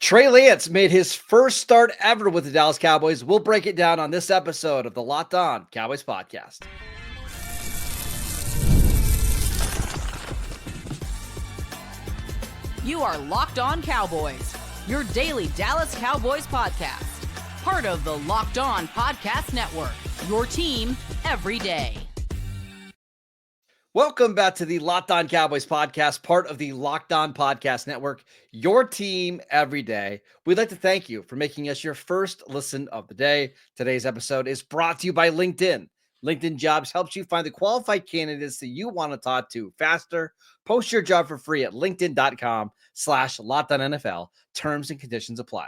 Trey Lance made his first start ever with the Dallas Cowboys. We'll break it down on this episode of the Locked On Cowboys podcast. You are Locked On Cowboys, your daily Dallas Cowboys podcast. Part of the Locked On Podcast Network, your team every day. Welcome back to the Locked On Cowboys podcast, part of the Locked On Podcast Network, your team every day. We'd like to thank you for making us your first listen of the day. Today's episode is brought to you by LinkedIn. LinkedIn Jobs helps you find the qualified candidates that you want to talk to faster. Post your job for free at linkedin.com/LockedOnNFL. Terms and conditions apply.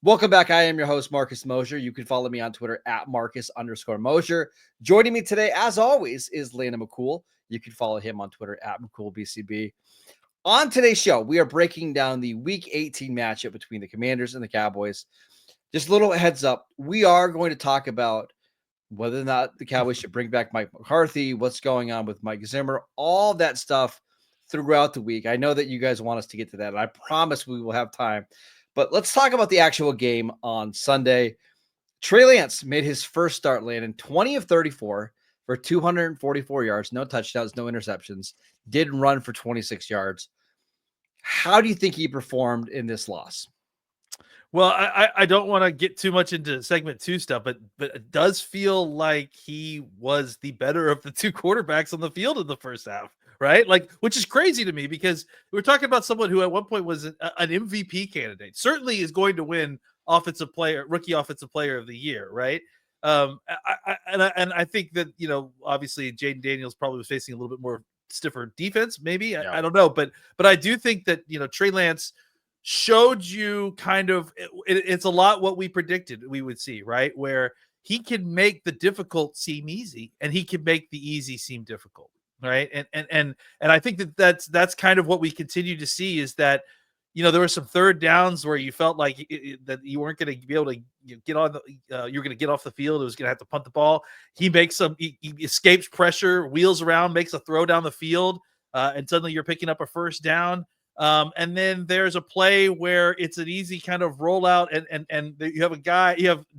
Welcome back. I am your host, Marcus Mosier. You can follow me on Twitter at Marcus_Mosier. Joining me today, as always, is Landon McCool. You can follow him on Twitter at McCoolBCB. On today's show, we are breaking down the Week 18 matchup between the Commanders and the Cowboys. Just a little heads up, we are going to talk about whether or not the Cowboys should bring back Mike McCarthy, what's going on with Mike Zimmer, all that stuff throughout the week. I know that you guys want us to get to that, and I promise we will have time. But let's talk about the actual game on Sunday. Trey Lance made his first start, Landon, 20 of 34 for 244 yards, no touchdowns, no interceptions, did run for 26 yards. How do you think he performed in this loss? Well, I don't want to get too much into segment 2 stuff, but it does feel like he was the better of the two quarterbacks on the field in the first half, right? Like, which is crazy to me because we're talking about someone who at one point was an MVP candidate, certainly is going to win rookie offensive player of the year, right? I think that, obviously Jayden Daniels probably was facing a little bit more stiffer defense, maybe. Yeah. I don't know, but I do think that, Trey Lance showed you kind of, it's a lot what we predicted we would see, right? Where he can make the difficult seem easy and he can make the easy seem difficult, right? And I think that's kind of what we continue to see is that, there were some third downs where you felt like that you weren't going to be able to get on you're going to get off the field. It was going to have to punt the ball. He makes he escapes pressure, wheels around, makes a throw down the field, and suddenly you're picking up a first down. And then there's a play where it's an easy kind of rollout, and you have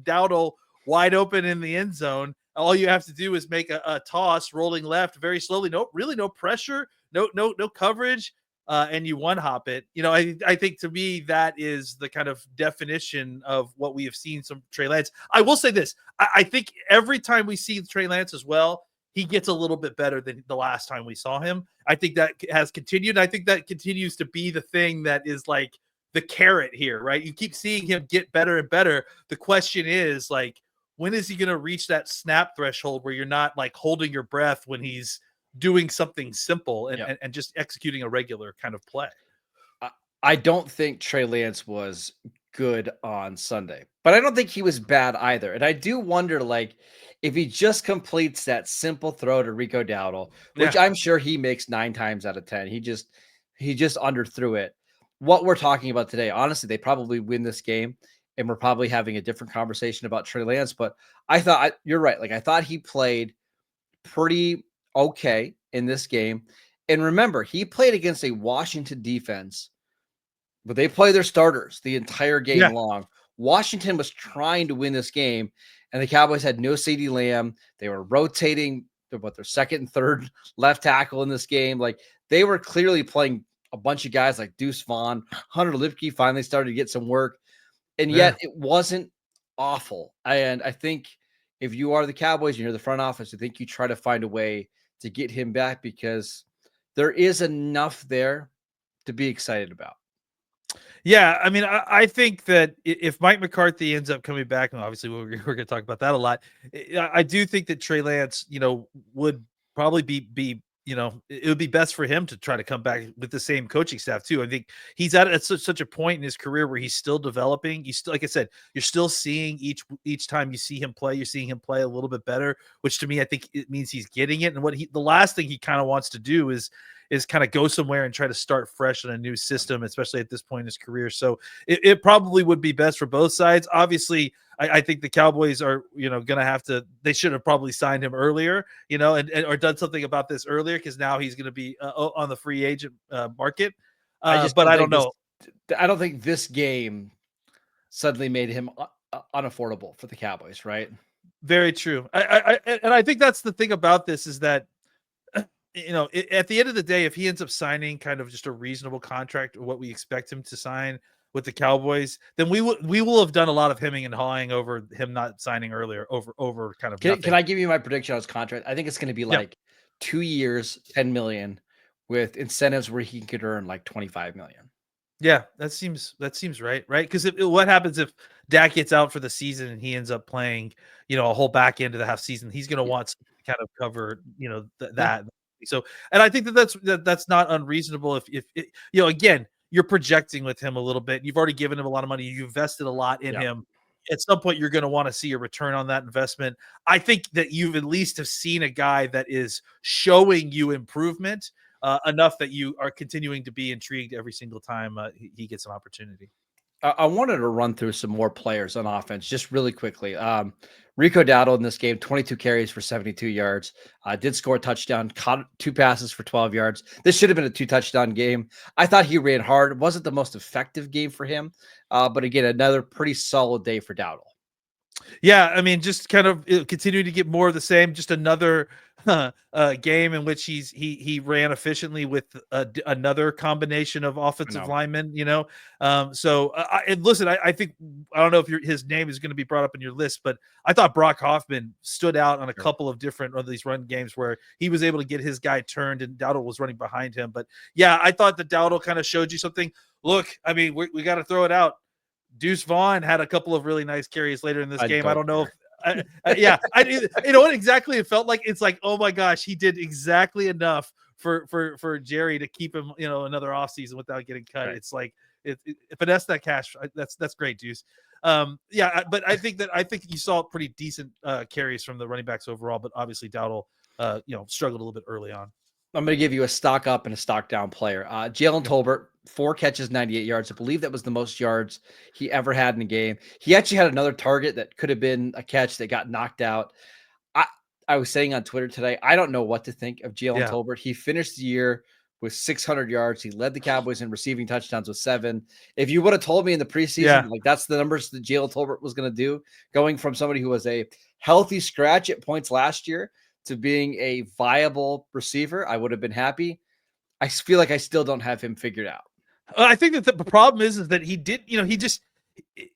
Dowdle wide open in the end zone. All you have to do is make a toss, rolling left very slowly. No pressure, no coverage. And you one hop it. I think to me that is the kind of definition of what we have seen from Trey Lance. I will say this: I think every time we see Trey Lance as well, he gets a little bit better than the last time we saw him. I think that has continued. I think that continues to be the thing that is like the carrot here, right? You keep seeing him get better and better. The question is like, when is he going to reach that snap threshold where you're not like holding your breath when he's doing something simple and just executing a regular kind of play? I don't think Trey Lance was good on Sunday, but I don't think he was bad either. And I do wonder, like, if he just completes that simple throw to Rico Dowdle, which I'm sure he makes 9 times out of 10, he just underthrew it. What we're talking about today, honestly, they probably win this game, and we're probably having a different conversation about Trey Lance. But I thought you're right. Like, I thought he played pretty okay in this game. And remember, he played against a Washington defense, but they play their starters the entire game long. Washington was trying to win this game, and the Cowboys had no CeeDee Lamb. They were rotating their second and third left tackle in this game. Like, they were clearly playing a bunch of guys like Deuce Vaughn. Hunter Lipke finally started to get some work, and yet it wasn't awful. And I think if you are the Cowboys and you're the front office, I think you try to find a way to get him back because there is enough there to be excited about. Yeah, I mean, I think that if Mike McCarthy ends up coming back, and obviously we're going to talk about that a lot, I do think that Trey Lance, would probably be it would be best for him to try to come back with the same coaching staff too. I think he's at such a point in his career where he's still developing. He's still, like I said, you're still seeing each time you see him play, you're seeing him play a little bit better, which to me, I think it means he's getting it. And the last thing he kind of wants to do is kind of go somewhere and try to start fresh in a new system, especially at this point in his career. So it probably would be best for both sides. Obviously, I think the Cowboys are, going to have to, they should have probably signed him earlier, or done something about this earlier, because now he's going to be on the free agent market. But I don't know. I don't think this game suddenly made him unaffordable for the Cowboys, right? Very true. And I think that's the thing about this is that at the end of the day, if he ends up signing kind of just a reasonable contract or what we expect him to sign with the Cowboys, then we will have done a lot of hemming and hawing over him not signing earlier over kind of Can nothing. I give you my prediction on his contract? I think it's going to be like 2 years, 10 million with incentives where he could earn like 25 million. Yeah, that seems right, right? Because what happens if Dak gets out for the season and he ends up playing, a whole back end of the half season? He's going to want to kind of cover, that. So, and I think that's not unreasonable. If again, you're projecting with him a little bit. You've already given him a lot of money. You invested a lot in him. At some point, you're going to want to see a return on that investment. I think that you've at least have seen a guy that is showing you improvement. Enough that you are continuing to be intrigued every single time he gets an opportunity. I wanted to run through some more players on offense just really quickly. Rico Dowdle in this game, 22 carries for 72 yards, did score a touchdown, caught 2 passes for 12 yards. This should have been a 2-touchdown game. I thought he ran hard. It wasn't the most effective game for him, but again, another pretty solid day for Dowdle. Yeah, I mean, just kind of continuing to get more of the same. Just another game in which he ran efficiently with another combination of offensive linemen. And listen, I think I don't know if his name is going to be brought up in your list, but I thought Brock Hoffman stood out on a couple of different of these run games where he was able to get his guy turned and Dowdle was running behind him. But yeah, I thought that Dowdle kind of showed you something. Look, I mean, we got to throw it out. Deuce Vaughn had a couple of really nice carries later in this game. I don't know if, what exactly it felt like. It's like, oh my gosh, he did exactly enough for Jerry to keep him, another offseason without getting cut. Right. It's like it finesse that cash. That's great, Deuce. But I think you saw pretty decent carries from the running backs overall, but obviously Dowdle, struggled a little bit early on. I'm going to give you a stock up and a stock down player. Jalen Tolbert, 4 catches, 98 yards. I believe that was the most yards he ever had in a game. He actually had another target that could have been a catch that got knocked out. I was saying on Twitter today, I don't know what to think of Jalen Tolbert. He finished the year with 600 yards. He led the Cowboys in receiving touchdowns with 7. If you would have told me in the preseason, like that's the numbers that Jalen Tolbert was going to do, going from somebody who was a healthy scratch at points last year to being a viable receiver, I would have been happy. I feel like I still don't have him figured out. I think that the problem is that he did,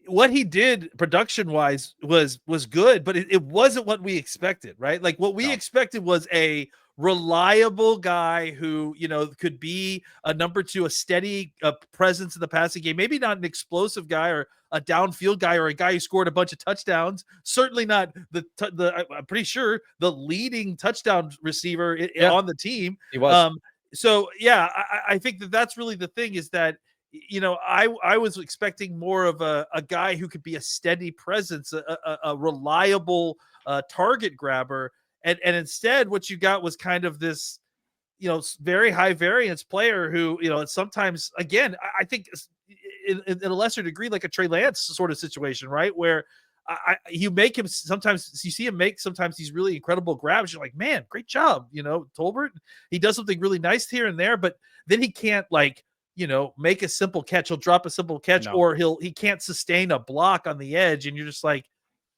what he did production wise was good, but it wasn't what we expected, right? Like what we expected was a reliable guy who, could be a number 2, a steady presence in the passing game, maybe not an explosive guy or a downfield guy or a guy who scored a bunch of touchdowns. Certainly not I'm pretty sure the leading touchdown receiver on the team. He was. I think that's really the thing is that, I was expecting more of a guy who could be a steady presence, a reliable target grabber. And instead what you got was kind of this, very high variance player who, sometimes, again, I think in a lesser degree, like a Trey Lance sort of situation, right? Where you make him sometimes, you see him make sometimes these really incredible grabs. You're like, man, great job. Tolbert, he does something really nice here and there, but then he can't make a simple catch. He'll drop a simple catch or he can't sustain a block on the edge. And you're just like,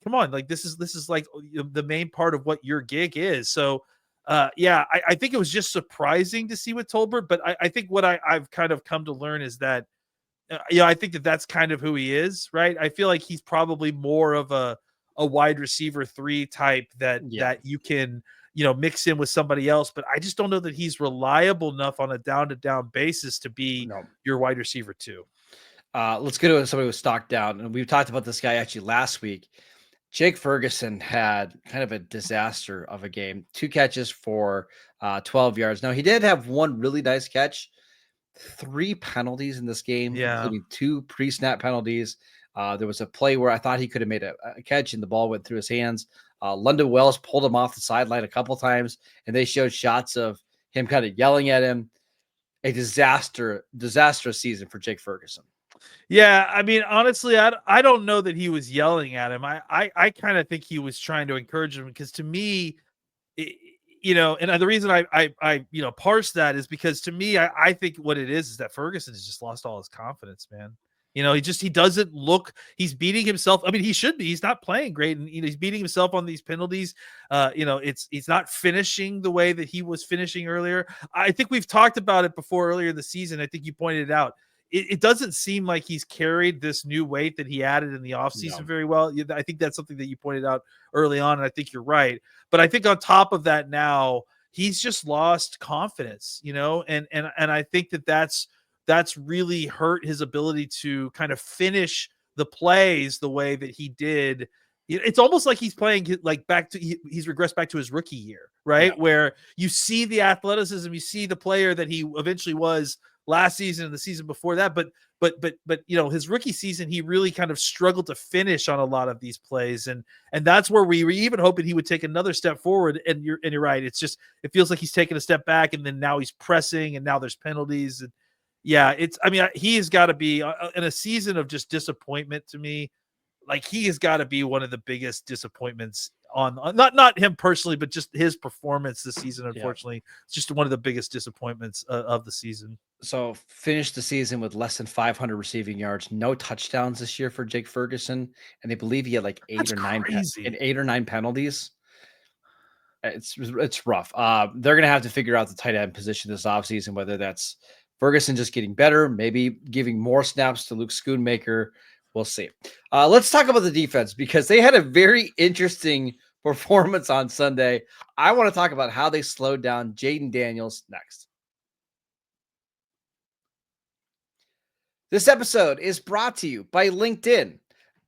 come on, like this is like the main part of what your gig is. So I think it was just surprising to see with Tolbert, but I think what I've kind of come to learn is that, I think that's kind of who he is, right? I feel like he's probably more of a wide receiver 3 type that you can, mix in with somebody else, but I just don't know that he's reliable enough on a down-to-down basis to be your wide receiver 2. Let's go to somebody with stock down, and we've talked about this guy actually last week. Jake Ferguson had kind of a disaster of a game. 2 catches for 12 yards. Now, he did have 1 really nice catch. 3 penalties in this game, including 2 pre-snap penalties. There was a play where I thought he could have made a catch and the ball went through his hands. London Wells pulled him off the sideline a couple times, and they showed shots of him kind of yelling at him. A disastrous season for Jake Ferguson. Yeah, I mean, honestly, I don't know that he was yelling at him. I kind of think he was trying to encourage him because to me, and the reason I parse that is because to me, I think what it is that Ferguson has just lost all his confidence, man. He doesn't look, he's beating himself. I mean, he should be, he's not playing great, and he's beating himself on these penalties. He's not finishing the way that he was finishing earlier. I think we've talked about it before earlier in the season. I think you pointed it out. It doesn't seem like he's carried this new weight that he added in the offseason very well. I think that's something that you pointed out early on, and I think you're right. But I think on top of that now, he's just lost confidence, and I think that's really hurt his ability to kind of finish the plays the way that he did. It's almost like he's playing like he's regressed back to his rookie year, right? Yeah. Where you see the athleticism, you see the player that he eventually was last season and the season before that, but his rookie season, he really kind of struggled to finish on a lot of these plays, and that's where we were even hoping he would take another step forward. And you're right, it feels like he's taken a step back, and then now he's pressing, and now there's penalties, and he has got to be in a season of just disappointment to me. Like, he has got to be one of the biggest disappointments on not him personally, but just his performance this season. Unfortunately, it's just one of the biggest disappointments of the season. So finished the season with less than 500 receiving yards, no touchdowns this year for Jake Ferguson, and they believe he had like eight or nine penalties. It's rough. They're gonna have to figure out the tight end position this offseason, whether that's Ferguson just getting better, maybe giving more snaps to Luke Schoonmaker. We'll see. Let's talk about the defense, because they had a very interesting performance on Sunday. I want to talk about how they slowed down Jayden Daniels next. This episode is brought to you by LinkedIn.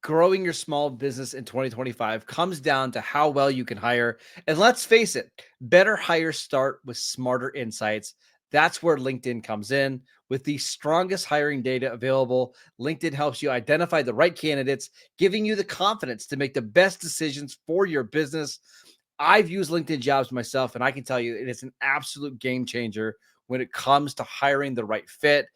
Growing your small business in 2025 comes down to how well you can hire. And let's face it, better hires start with smarter insights. That's where LinkedIn comes in. With the strongest hiring data available, LinkedIn helps you identify the right candidates, giving you the confidence to make the best decisions for your business. I've used LinkedIn Jobs myself, and I can tell you it is an absolute game changer when it comes to hiring the right fit.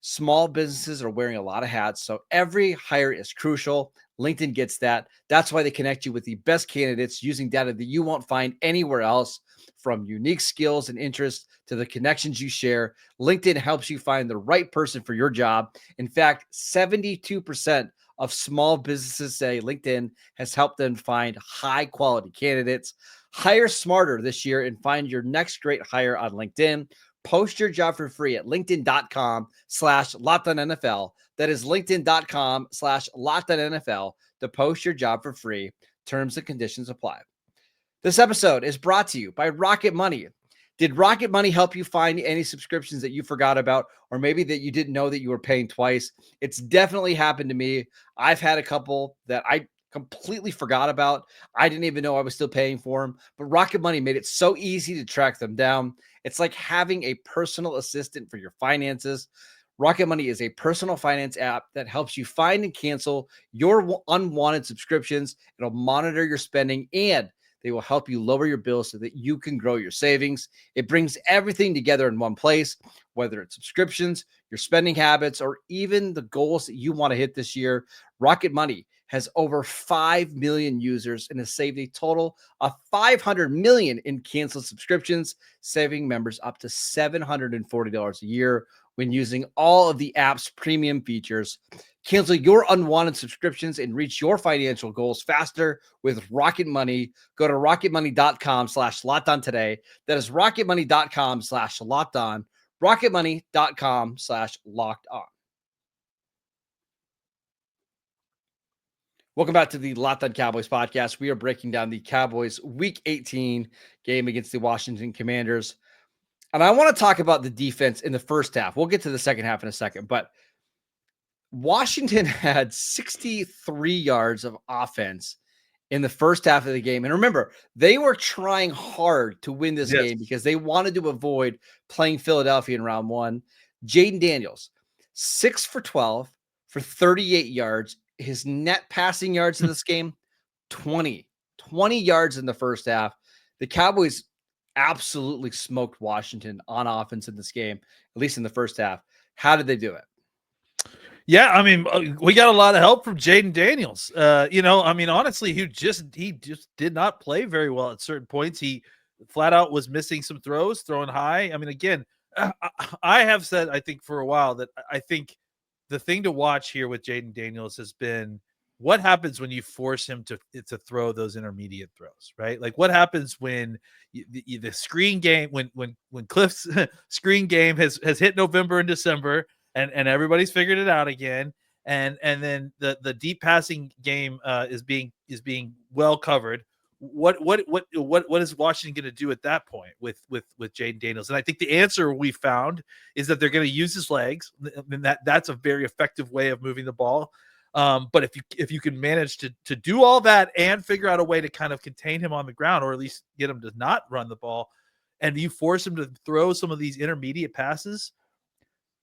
Small businesses are wearing a lot of hats, so every hire is crucial. LinkedIn gets that. That's why they connect you with the best candidates using data that you won't find anywhere else. From unique skills and interests to the connections you share, LinkedIn helps you find the right person for your job. In fact, 72% of small businesses say LinkedIn has helped them find high-quality candidates. Hire smarter this year and find your next great hire on LinkedIn. Post your job for free at linkedin.com/LockedOnNFL. That is linkedin.com/LockedOnNFL to post your job for free. Terms and conditions apply. This episode is brought to you by Rocket Money. Did Rocket Money help you find any subscriptions that you forgot about, or maybe that you didn't know that you were paying twice? It's definitely happened to me. I've had a couple that I completely forgot about. I didn't even know I was still paying for them, but Rocket Money made it so easy to track them down. It's like having a personal assistant for your finances. Rocket Money is a personal finance app that helps you find and cancel your unwanted subscriptions. It'll monitor your spending, and they will help you lower your bills so that you can grow your savings. It brings everything together in one place, whether it's subscriptions, your spending habits, or even the goals that you want to hit this year. Rocket Money has over 5 million users and has saved a total of $500 million in canceled subscriptions, saving members up to $740 a year when using all of the app's premium features. Cancel your unwanted subscriptions and reach your financial goals faster with Rocket Money. Go to rocketmoney.com/LockedOn today. That is rocketmoney.com/LockedOn. rocketmoney.com/LockedOn. Welcome back to the Locked On Cowboys podcast. We are breaking down the Cowboys Week 18 game against the Washington Commanders. And I want to talk about the defense in the first half. We'll get to the second half in a second, but Washington had 63 yards of offense in the first half of the game. And remember, they were trying hard to win this game because they wanted to avoid playing Philadelphia in round one. Jayden Daniels, 6 for 12 for 38 yards. His net passing yards in this game, 20 yards in the first half. The Cowboys absolutely smoked Washington on offense in this game, at least in the first half. How did they do it? Yeah, I mean, we got a lot of help from Jayden Daniels. Honestly, he just did not play very well at certain points. He flat out was missing some throws, throwing high. I mean, again, I have said, I think for a while that I think the thing to watch here with Jayden Daniels has been what happens when you force him to throw those intermediate throws, right? Like what happens when the screen game, when Cliff's screen game has hit November and December, and everybody's figured it out again, and then the deep passing game is being well covered. What is Washington going to do at that point with Jayden Daniels? And I think the answer we found is that they're going to use his legs, and that's a very effective way of moving the ball. But if you can manage to do all that and figure out a way to kind of contain him on the ground, or at least get him to not run the ball, and you force him to throw some of these intermediate passes,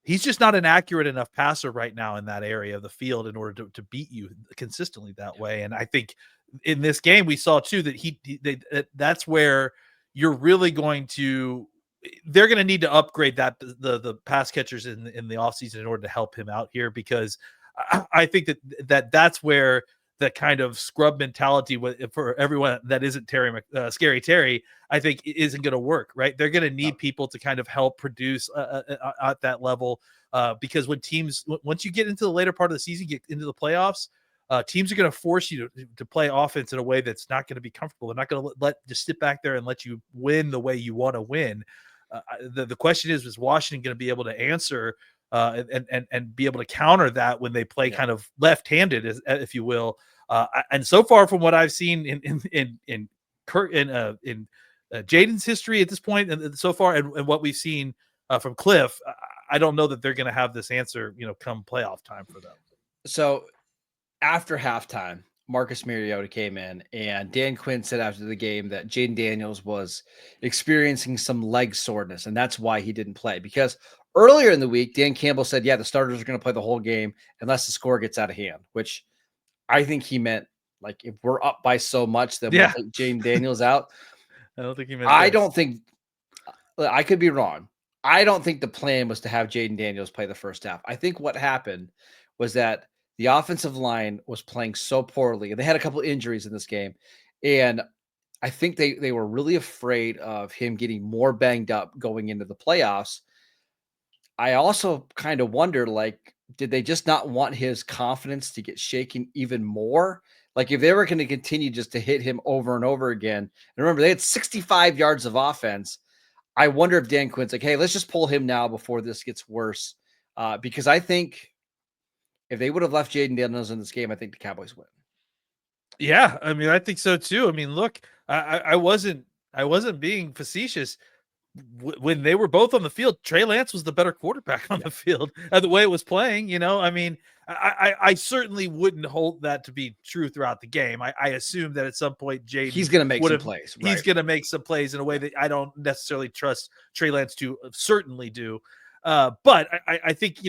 he's just not an accurate enough passer right now in that area of the field in order to beat you consistently that way. And I think in this game we saw too that that's where you're really they're going to need to upgrade the pass catchers in the offseason in order to help him out here, because I think that's where the kind of scrub mentality for everyone that isn't Scary Terry, I think isn't going to work, right? They're going to need people to kind of help produce at that level, because when teams, once you get into the later part of the season, get into the playoffs, teams are going to force you to play offense in a way that's not going to be comfortable. They're not going to just sit back there and let you win the way you want to win. The question is Washington going to be able to answer and be able to counter that when they play kind of left-handed, if you will. And so far, from what I've seen in Jayden's history at this point, and so far, and what we've seen from Cliff, I don't know that they're going to have this answer, come playoff time for them. So after halftime, Marcus Mariota came in, and Dan Quinn said after the game that Jayden Daniels was experiencing some leg soreness, and that's why he didn't play. Because earlier in the week, Dan Campbell said, yeah, the starters are going to play the whole game unless the score gets out of hand, which I think he meant, like, if we're up by so much, then we'll take Jayden Daniels out. I don't think he meant I don't think – I could be wrong. I don't think the plan was to have Jayden Daniels play the first half. I think what happened was that the offensive line was playing so poorly, and they had a couple injuries in this game, and I think they were really afraid of him getting more banged up going into the playoffs. I also kind of wonder, like, did they just not want his confidence to get shaken even more? Like, if they were going to continue just to hit him over and over again, and remember, they had 65 yards of offense. I wonder if Dan Quinn's like, hey, let's just pull him now before this gets worse. Because I think if they would have left Jayden Daniels in this game, I think the Cowboys win. Yeah, I mean, I think so too. I mean, look, I wasn't being facetious. When they were both on the field, Trey Lance was the better quarterback on the field, and the way it was playing, I mean, I certainly wouldn't hold that to be true throughout the game. I assume that at some point Jayden he's going to make some plays. He's going to make some plays in a way that I don't necessarily trust Trey Lance to certainly do. But I think,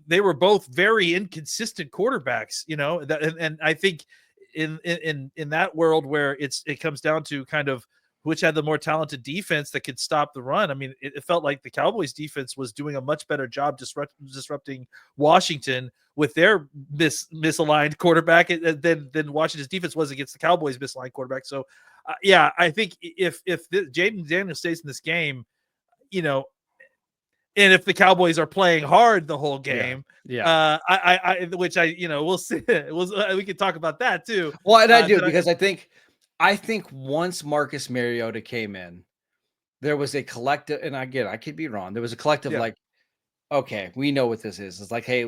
they were both very inconsistent quarterbacks, and I think in that world where it comes down to kind of which had the more talented defense that could stop the run. I mean, it felt like the Cowboys defense was doing a much better job disrupting Washington with their misaligned quarterback than Washington's defense was against the Cowboys' misaligned quarterback. So, I think if Jayden Daniels stays in this game, and if the Cowboys are playing hard the whole game, which we'll see. We can talk about that too. Well, and I do, because I think once Marcus Mariota came in, there was a collective, and again, I could be wrong. There was a collective like, okay, we know what this is. It's like, hey,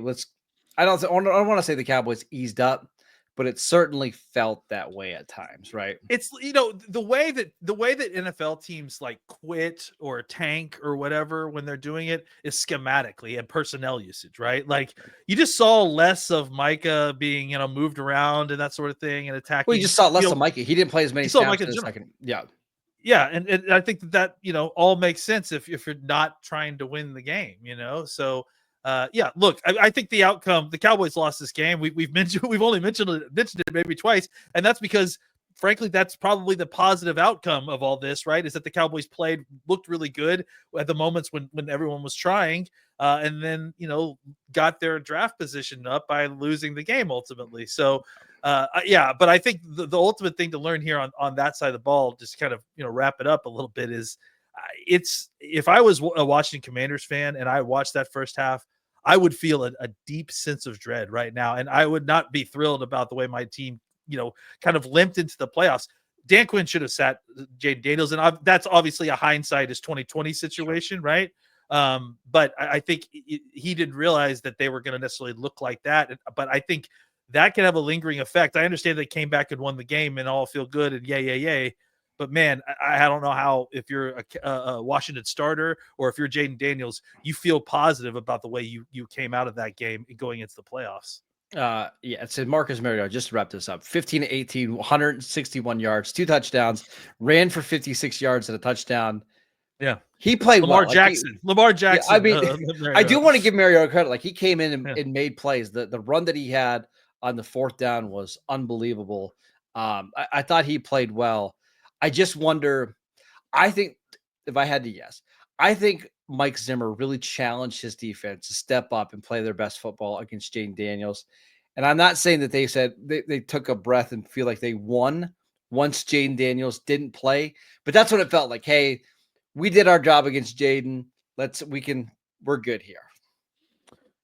I don't want to say the Cowboys eased up, but it certainly felt that way at times, right? It's, the way that NFL teams like quit or tank or whatever when they're doing it is schematically and personnel usage, right? Like, you just saw less of Micah being, moved around and that sort of thing and attacking. Well, you just saw less of Micah. He didn't play as many snaps in the second. Yeah. Yeah. And I think that all makes sense if you're not trying to win the game, so look, I think the outcome, the Cowboys lost this game. We've only mentioned it maybe twice. And that's because, frankly, that's probably the positive outcome of all this, right? Is that the Cowboys looked really good at the moments when everyone was trying. and then got their draft position up by losing the game ultimately. So yeah, but I think the ultimate thing to learn here on that side of the ball, just kind of wrap it up a little bit, is it's if I was a Washington Commanders fan and I watched that first half, I would feel a deep sense of dread right now, and I would not be thrilled about the way my team kind of limped into the playoffs. Dan Quinn should have sat Jayden Daniels, and that's obviously a hindsight is 2020 situation, right? But I think he didn't realize that they were going to necessarily look like that. But I think that can have a lingering effect. I understand they came back and won the game and all feel good and yay. But man, I don't know how, if you're a Washington starter or if you're Jayden Daniels, you feel positive about the way you came out of that game going into the playoffs. Yeah, it said Marcus Mariota, just to wrap this up, 15-18, 161 yards, 2 touchdowns, ran for 56 yards and a touchdown. Yeah. He played Lamar well. Jackson. Lamar Jackson. Yeah, I mean, I do want to give Mariota credit. Like, he came in and made plays. The run that he had on the 4th down was unbelievable. I thought he played well. I just wonder, I think if I had to guess, I think Mike Zimmer really challenged his defense to step up and play their best football against Jayden Daniels. And I'm not saying that they said they took a breath and feel like they won once Jayden Daniels didn't play, but that's what it felt like. Hey, we did our job against Jayden. We're good here.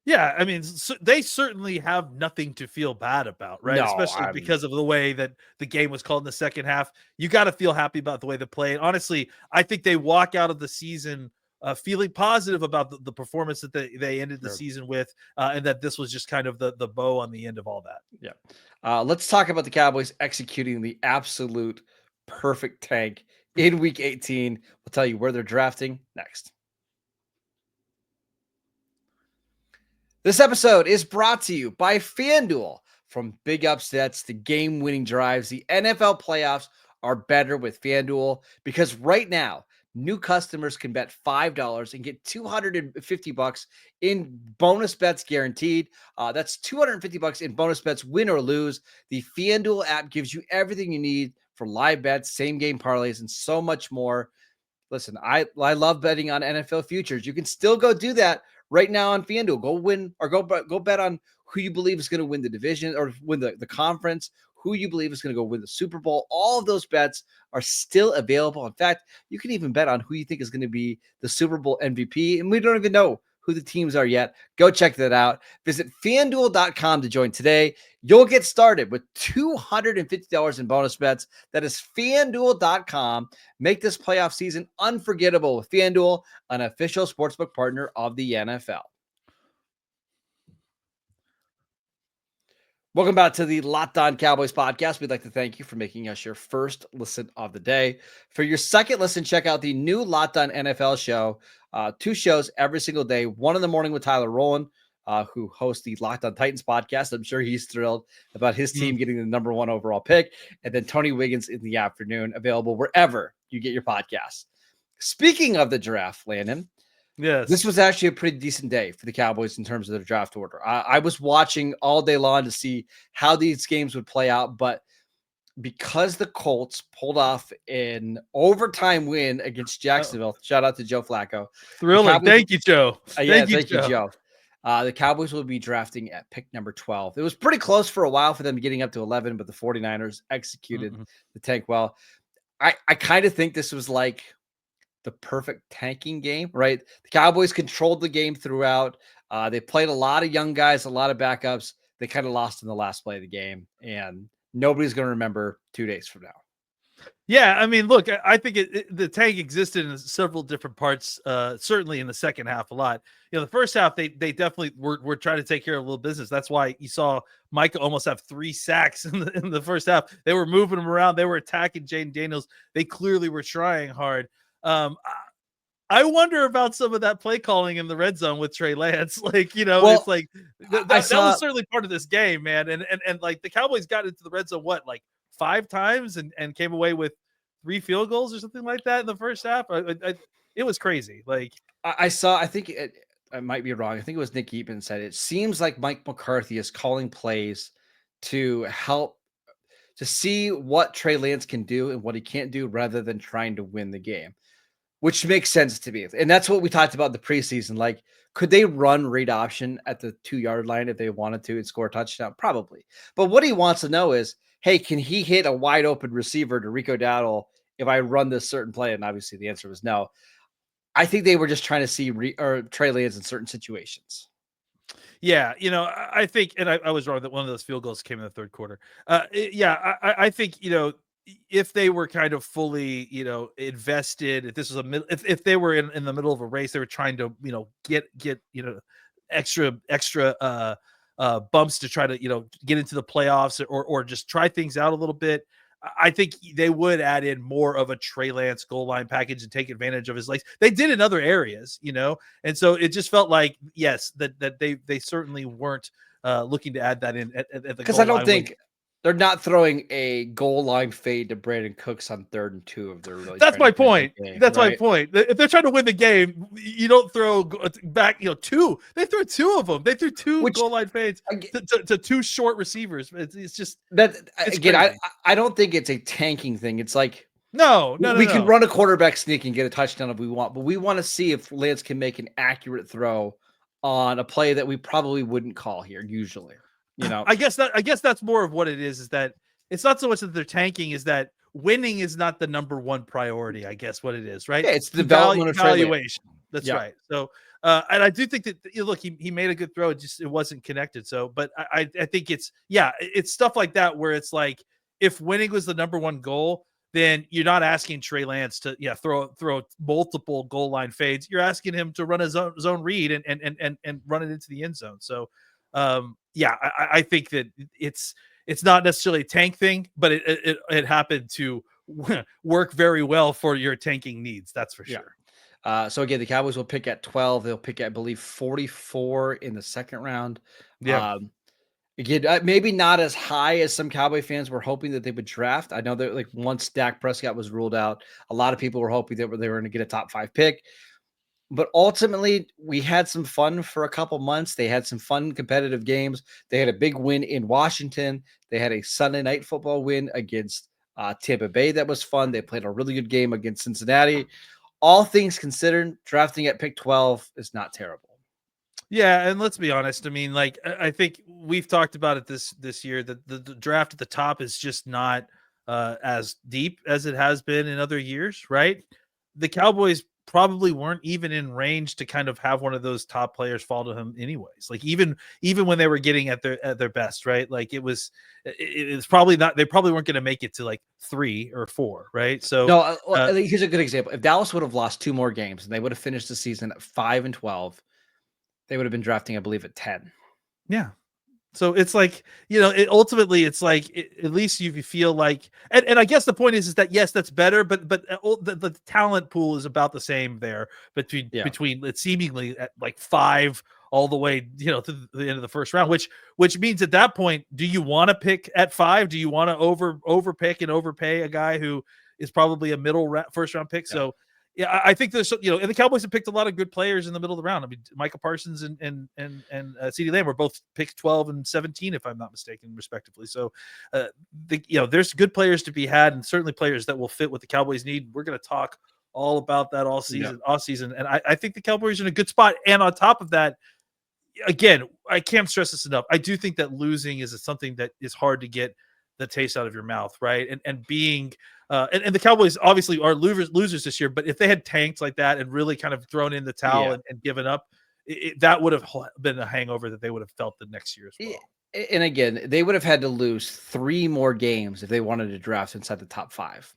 Yeah, I mean, they certainly have nothing to feel bad about, right? No, Especially because of the way that the game was called in the second half. You got to feel happy about the way they played. Honestly, I think they walk out of the season feeling positive about the performance that they ended the season with, and that this was just kind of the bow on the end of all that. Yeah. Let's talk about the Cowboys executing the absolute perfect tank in Week 18. We'll tell you where they're drafting next. This episode is brought to you by FanDuel. From big upsets to game-winning drives, the NFL playoffs are better with FanDuel, because right now, new customers can bet $5 and get $250 in bonus bets guaranteed. That's $250 in bonus bets, win or lose. The FanDuel app gives you everything you need for live bets, same-game parlays, and so much more. Listen, I love betting on NFL futures. You can still go do that right now on FanDuel. Go win or go bet on who you believe is going to win the division or win the conference, who you believe is going to go win the Super Bowl. All of those bets are still available. In fact, you can even bet on who you think is going to be the Super Bowl MVP, and we don't even know who the teams are yet. Go check that out. Visit FanDuel.com to join today. You'll get started with $250 in bonus bets. That is FanDuel.com. Make this playoff season unforgettable with FanDuel, an official sportsbook partner of the NFL. Welcome back to the Locked On Cowboys podcast. We'd like to thank you for making us your first listen of the day. For your second listen, check out the new Locked On NFL show. 2 shows every single day. One in the morning with Tyler Rowland, who hosts the Locked On Titans podcast. I'm sure he's thrilled about his team getting the number 1 overall pick. And then Tony Wiggins in the afternoon, available wherever you get your podcasts. Speaking of the draft, Landon, yes, this was actually a pretty decent day for the Cowboys in terms of their draft order. I was watching all day long to see how these games would play out, but because the Colts pulled off an overtime win against Jacksonville, shout out to Joe Flacco. Thrilling. Thank you, Joe. Thank you, Joe. The Cowboys will be drafting at pick number 12. It was pretty close for a while for them getting up to 11, but the 49ers executed the tank well. I kind of think this was like the perfect tanking game, right? The Cowboys controlled the game throughout. They played a lot of young guys, a lot of backups. They kind of lost in the last play of the game, and nobody's going to remember 2 days from now. Yeah, I mean, look, I think the tank existed in several different parts, certainly in the second half a lot. The first half, they definitely were trying to take care of a little business. That's why you saw Micah almost have 3 sacks in the first half. They were moving him around. They were attacking Jayden Daniels. They clearly were trying hard. I wonder about some of that play calling in the red zone with Trey Lance. It's like that was certainly part of this game, man. And like the Cowboys got into the red zone, 5 times and came away with 3 field goals or something like that in the first half. It was crazy. Like I think I might be wrong. I think it was Nick Eatman said it seems like Mike McCarthy is calling plays to help to see what Trey Lance can do and what he can't do rather than trying to win the game. which makes sense to me. And that's what we talked about in the preseason. Like, could they run read option at the 2-yard line if they wanted to and score a touchdown? Probably. But what he wants to know is, hey, can he hit a wide open receiver to Rico Dowdle if I run this certain play? And obviously the answer was no. I think they were just trying to see Trey Lance in certain situations. Yeah, I think, and I was wrong that one of those field goals came in the third quarter. I think, if they were kind of fully, invested, if this was if they were in the middle of a race, they were trying to, get extra bumps to try to, get into the playoffs or just try things out a little bit. I think they would add in more of a Trey Lance goal line package and take advantage of his legs. They did in other areas, and so it just felt like, yes, that they certainly weren't looking to add that in at the because goal I don't line think they're not throwing a goal line fade to Brandon Cooks on 3rd and 2 of their really. That's my point. That's right? my point. If they're trying to win the game, you don't throw back, two. They threw 2 of them. They threw 2 goal line fades to 2 short receivers. It's just that it's again. crazy. I don't think it's a tanking thing. It's like no. We can run a quarterback sneak and get a touchdown if we want, but we want to see if Lance can make an accurate throw on a play that we probably wouldn't call here usually. I guess that's more of what it is that it's not so much that they're tanking, is that winning is not the number one priority. I guess what it is, right? Yeah, it's the development of evaluation. That's right. So, and I do think that look, he made a good throw. It wasn't connected. So, but I think it's stuff like that where it's like, if winning was the number one goal, then you're not asking Trey Lance to throw multiple goal line fades. You're asking him to run a zone read and run it into the end zone. So I think that it's not necessarily a tank thing, but it happened to work very well for your tanking needs. That's for sure. So again, the Cowboys will pick at 12. They'll pick at, I believe, 44 in the second round. Yeah. Again, maybe not as high as some Cowboy fans were hoping that they would draft. I know that like once Dak Prescott was ruled out, a lot of people were hoping that they were going to get a top 5 pick. But ultimately, we had some fun for a couple months. They had some fun competitive games. They had a big win in Washington. They had a Sunday night football win against Tampa Bay that was fun. They played a really good game against Cincinnati. All things considered, drafting at pick 12 is not terrible. Yeah, and let's be honest. I mean, like, I think we've talked about it this year, that the draft at the top is just not as deep as it has been in other years, right? The Cowboys probably weren't even in range to kind of have one of those top players fall to him anyways. Like even when they were getting at their best, right? Like it's probably not, they probably weren't going to make it to like 3 or 4, right? So no, here's a good example. If Dallas would have lost 2 more games and they would have finished the season at 5-12, they would have been drafting, I believe, at 10. Yeah. So it's like, ultimately it's like, at least you feel like, and I guess the point is that yes, that's better, but the talent pool is about the same there between it's seemingly at like 5 all the way, to the end of the first round, which means at that point, do you want to pick at 5? Do you want to overpick and overpay a guy who is probably a first round pick? Yeah. So yeah, I think there's, and the Cowboys have picked a lot of good players in the middle of the round. I mean, Micah Parsons and CeeDee Lamb were both picked 12 and 17, if I'm not mistaken, respectively. So, there's good players to be had, and certainly players that will fit what the Cowboys need. We're going to talk all about that all season, off season, and I think the Cowboys are in a good spot. And on top of that, again, I can't stress this enough. I do think that losing is something that is hard to get the taste out of your mouth, right? And being and the Cowboys obviously are losers this year, but if they had tanked like that and really kind of thrown in the towel and given up, that would have been a hangover that they would have felt the next year as well. And again, they would have had to lose 3 more games if they wanted to draft inside the top 5.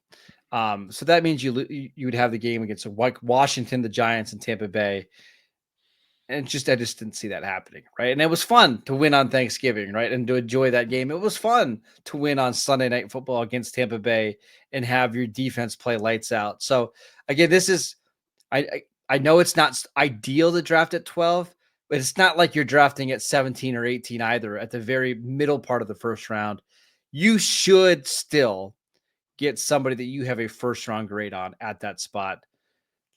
So that means you would have the game against Washington, the Giants, and Tampa Bay. And I just didn't see that happening, right? And it was fun to win on Thanksgiving, right? And to enjoy that game. It was fun to win on Sunday Night Football against Tampa Bay and have your defense play lights out. So again, this is, I know it's not ideal to draft at 12, but it's not like you're drafting at 17 or 18 either. At the very middle part of the first round, you should still get somebody that you have a first round grade on at that spot.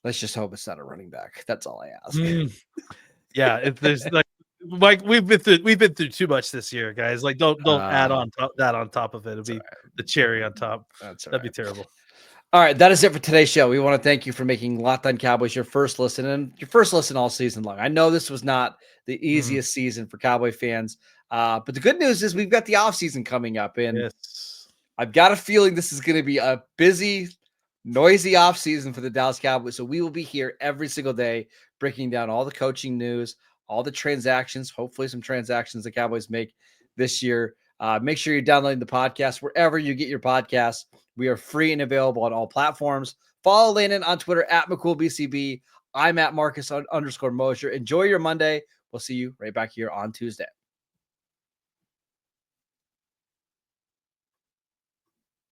Let's just hope it's not a running back. That's all I ask. Yeah, if there's like we've been through too much this year, guys. Like don't add on that on top of it. It'll be the cherry on top. That'd be terrible. All right, that is it for today's show. We want to thank you for making Locked On Cowboys your first listen and your first listen all season long. I know this was not the easiest season for Cowboy fans, but the good news is we've got the offseason coming up, and Yes. I've got a feeling this is going to be a busy, noisy offseason for the Dallas Cowboys. So we will be here every single day breaking down all the coaching news, all the transactions, hopefully some transactions the Cowboys make this year. Make sure you're downloading the podcast wherever you get your podcasts. We are free and available on all platforms. Follow Landon on Twitter at McCoolBCB. I'm at Marcus _Mosher. Enjoy your Monday. We'll see you right back here on Tuesday.